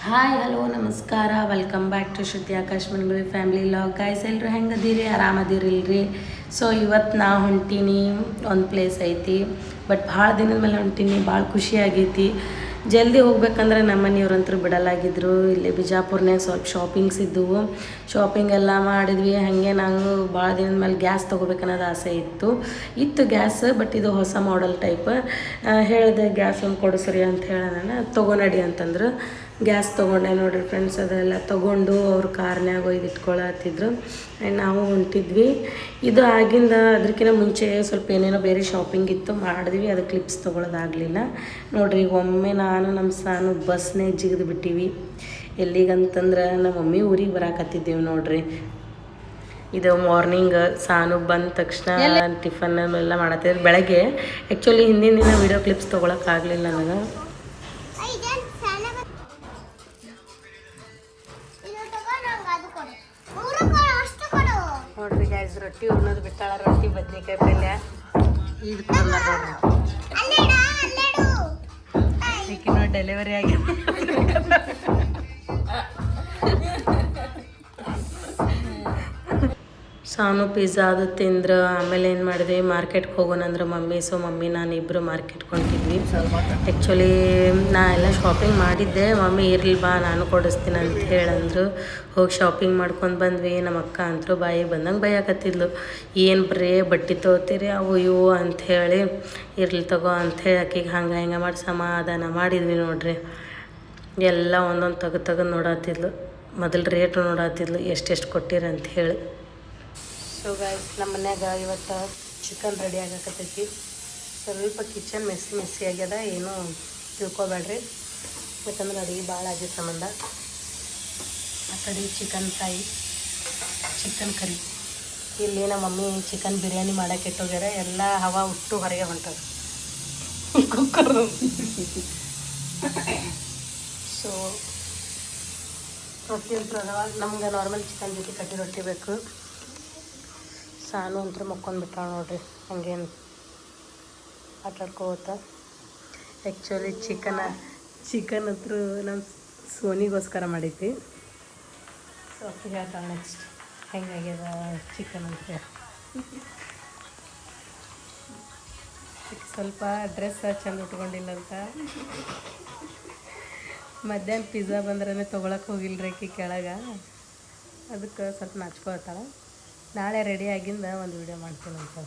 Hi hello ನಮಸ್ಕಾರ welcome back to Shruti Akash Manguli family vlog guys ಎಲ್ಲರೂ ಹೆಂಗದೀರಿ ಆರಾಮದಿರಿಲ್ರಿ. ಸೊ ಇವತ್ತು ನಾ ಹೊಂಟೀನಿ ಒಂದು ಪ್ಲೇಸ್ ಐತಿ, ಬಟ್ ಭಾಳ ದಿನದ ಮೇಲೆ ಹೊಂಟೀನಿ. ಭಾಳ ಖುಷಿ ಆಗೈತಿ. ಜಲ್ದಿ ಹೋಗ್ಬೇಕಂದ್ರೆ ನಮ್ಮ ಮನೆಯವ್ರಂತರೂ ಬಿಡಲಾಗಿದ್ರು. ಇಲ್ಲಿ ಬಿಜಾಪುರ್ನಾಗ ಸ್ವಲ್ಪ ಶಾಪಿಂಗ್ಸ್ ಇದ್ದವು. ಶಾಪಿಂಗ್ ಎಲ್ಲ ಮಾಡಿದ್ವಿ. ಹಾಗೆ ನಂಗೆ ಭಾಳ ದಿನದ ಮೇಲೆ ಗ್ಯಾಸ್ ತೊಗೋಬೇಕನ್ನೋದು ಆಸೆ ಇತ್ತು ಗ್ಯಾಸ್, ಬಟ್ ಇದು ಹೊಸ ಮಾಡೆಲ್ ಟೈಪ್. ಹೇಳಿದೆ ಗ್ಯಾಸ್ ಒಂದು ಕೊಡಿಸ್ರಿ ಅಂತ ಹೇಳಿ ನಾನು ತೊಗೊಂಡಡಿ ಅಂತಂದ್ರೆ ಗ್ಯಾಸ್ ತೊಗೊಂಡೆ ನೋಡಿರಿ ಫ್ರೆಂಡ್ಸ್. ಅದೆಲ್ಲ ತೊಗೊಂಡು ಅವ್ರು ಕಾರ್ನ್ಯಾಗ ಒಯ್ದು ಇಟ್ಕೊಳತ್ತಿದ್ರು ಆ್ಯಂಡ್ ನಾವು ಹೊಂಟಿದ್ವಿ. ಇದು ಆಗಿಂದ ಅದಕ್ಕಿಂತ ಮುಂಚೆ ಸ್ವಲ್ಪ ಏನೇನೋ ಬೇರೆ ಶಾಪಿಂಗ್ ಇತ್ತು, ಮಾಡಿದ್ವಿ. ಅದು ಕ್ಲಿಪ್ಸ್ ತೊಗೊಳೋದಾಗಲಿಲ್ಲ ನೋಡಿರಿ. ಒಮ್ಮೆ ನಾನು ನಮ್ಮ ಸಾನು ಬಸ್ನೇ ಜಿಗಿದು ಬಿಟ್ಟಿವಿ. ಎಲ್ಲಿಗಂತಂದ್ರೆ ನಮ್ಮ ಮಮ್ಮಿ ಊರಿಗೆ ಬರಾಕತ್ತಿದ್ದೇವೆ ನೋಡಿರಿ. ಇದು ಮಾರ್ನಿಂಗ್ ಸಾನು ಬಂದ ತಕ್ಷಣ ಟಿಫನ್ ಎಲ್ಲ ಮಾಡತ್ತಿದ್ರು ಬೆಳಗ್ಗೆ. ಆ್ಯಕ್ಚುಲಿ ಹಿಂದಿನ ದಿನ ವೀಡಿಯೋ ಕ್ಲಿಪ್ಸ್ ತೊಗೊಳಕ್ಕಾಗಲಿಲ್ಲ ನನಗೆ. ನೋಡ್ರಿ ಗ್ಯಾಸ್ ರೊಟ್ಟಿ ಉಣ್ಣೋದು ಬಿಟ್ಟಾಳ. ರೊಟ್ಟಿ ಬದ್ನಿಕಾಯಿ ಪಲ್ಯ ಇದು ಡೆಲಿವರಿ ಆಗಿ ಸಾನು ಪಿಜ್ಜಾ ಅದು ತಿಂದ್ರೆ. ಆಮೇಲೆ ಏನು ಮಾಡಿದೆ, ಮಾರ್ಕೆಟ್ಗೆ ಹೋಗೋಣ ಅಂದ್ರೆ ಮಮ್ಮಿ. ಸೊ ಮಮ್ಮಿ ನಾನು ಇಬ್ಬರು ಮಾರ್ಕೆಟ್ಗೆ ಹೊಂಟಿದ್ವಿ. ಆ್ಯಕ್ಚುಲಿ ನಾ ಎಲ್ಲ ಶಾಪಿಂಗ್ ಮಾಡಿದ್ದೆ. ಮಮ್ಮಿ ಇರಲಿ ಬಾ ನಾನು ಕೊಡಿಸ್ತೀನಿ ಅಂತ ಹೇಳಂದ್ರು. ಹೋಗಿ ಶಾಪಿಂಗ್ ಮಾಡ್ಕೊಂಡು ಬಂದ್ವಿ. ನಮ್ಮ ಅಕ್ಕ ಅಂತರೂ ಬಾಯಿಗೆ ಬಂದಂಗೆ ಬೈಯಾಕತ್ತಿದ್ಲು, ಏನು ಬರೀ ಬಟ್ಟೆ ತೊಗೋತೀರಿ ಅವು ಇವು ಅಂಥೇಳಿ. ಇರ್ಲಿ ತಗೋ ಅಂಥೇಳಿ ಆಕಿಗೆ ಹಂಗೆ ಹಿಂಗೆ ಮಾಡಿ ಸಮಾಧಾನ ಮಾಡಿದ್ವಿ ನೋಡ್ರಿ. ಎಲ್ಲ ಒಂದೊಂದು ತೆಗೆದು ನೋಡತ್ತಿದ್ಲು. ಮೊದಲು ರೇಟು ನೋಡತ್ತಿದ್ಲು ಎಷ್ಟೆಷ್ಟು ಕೊಟ್ಟಿರಿ ಅಂತ ಹೇಳಿ. ಸೊ ಗಾಯ್ಸ್, ನಮ್ಮ ಮನ್ಯಾಗ ಇವತ್ತು ಚಿಕನ್ ರೆಡಿ ಆಗಕತ್ತೈತಿ. ಸ್ವಲ್ಪ ಕಿಚನ್ ಮೆಸ್ಸಿ ಆಗ್ಯದ, ಏನೂ ತಿಳ್ಕೊಬೇಡ್ರಿ. ಯಾಕಂದ್ರೆ ಅಡುಗೆ ಭಾಳ ಆಗಿದ ಸಂಬಂಧ. ಆ ಕಡೆ ಚಿಕನ್ ಫ್ರೈ, ಚಿಕನ್ ಕರಿ. ಇಲ್ಲಿ ನಮ್ಮ ಮಮ್ಮಿ ಚಿಕನ್ ಬಿರಿಯಾನಿ ಮಾಡಕ್ಕೆ ಇಟ್ಟೋಗ್ಯಾರ. ಎಲ್ಲ ಹವಾ ಹುಟ್ಟು ಹೊರಗೆ ಹೊಂಟದ ಕುಕ್ಕರ್. ಸೊ ರೊಟ್ಟಿ ಅಂತೂ ಅದಾವ. ನಮ್ಗೆ ನಾರ್ಮಲ್ ಚಿಕನ್ ಜೊತೆ ಕಟ್ಟಿ ರೊಟ್ಟಿ ಬೇಕು. ಸಾನು ಅಂತೂ ಮಕ್ಕೊಂಡ್ಬಿಟ್ಟಾಳ ನೋಡ್ರಿ, ಹಂಗೇನು ಆಟಾಡ್ಕೋತ. ಆ್ಯಕ್ಚುಲಿ ಚಿಕನ್ ಹತ್ರ ನಮ್ಮ ಸೋನಿಗೋಸ್ಕರ ಮಾಡಿದ್ವಿ. ಸೊ ಅಪ್ಪಿಗೆ ಹೇಳ್ತಾಳೆ ನೆಕ್ಸ್ಟ್ ಹೆಂಗಾಗ್ಯದ ಚಿಕನ್ ಅಂತ. ಸ್ವಲ್ಪ ಡ್ರೆಸ್ ಚಂದ ಉಟ್ಕೊಂಡಿಲ್ಲ ಅಂತ ಮಧ್ಯಾಹ್ನ ಪಿಜ್ಜಾ ಬಂದ್ರೆ ತೊಗೊಳಕ್ಕೆ ಹೋಗಿಲ್ರಿ ಆಕಿ ಕೆಳಗೆ. ಅದಕ್ಕೆ ಸ್ವಲ್ಪ ನಾಚ್ಕೊತಾಳೆ. ನಾಳೆ ರೆಡಿ ಆಗಿಂದ ಒಂದು ವಿಡಿಯೋ ಮಾಡ್ತೀನಿ ಅಂತ.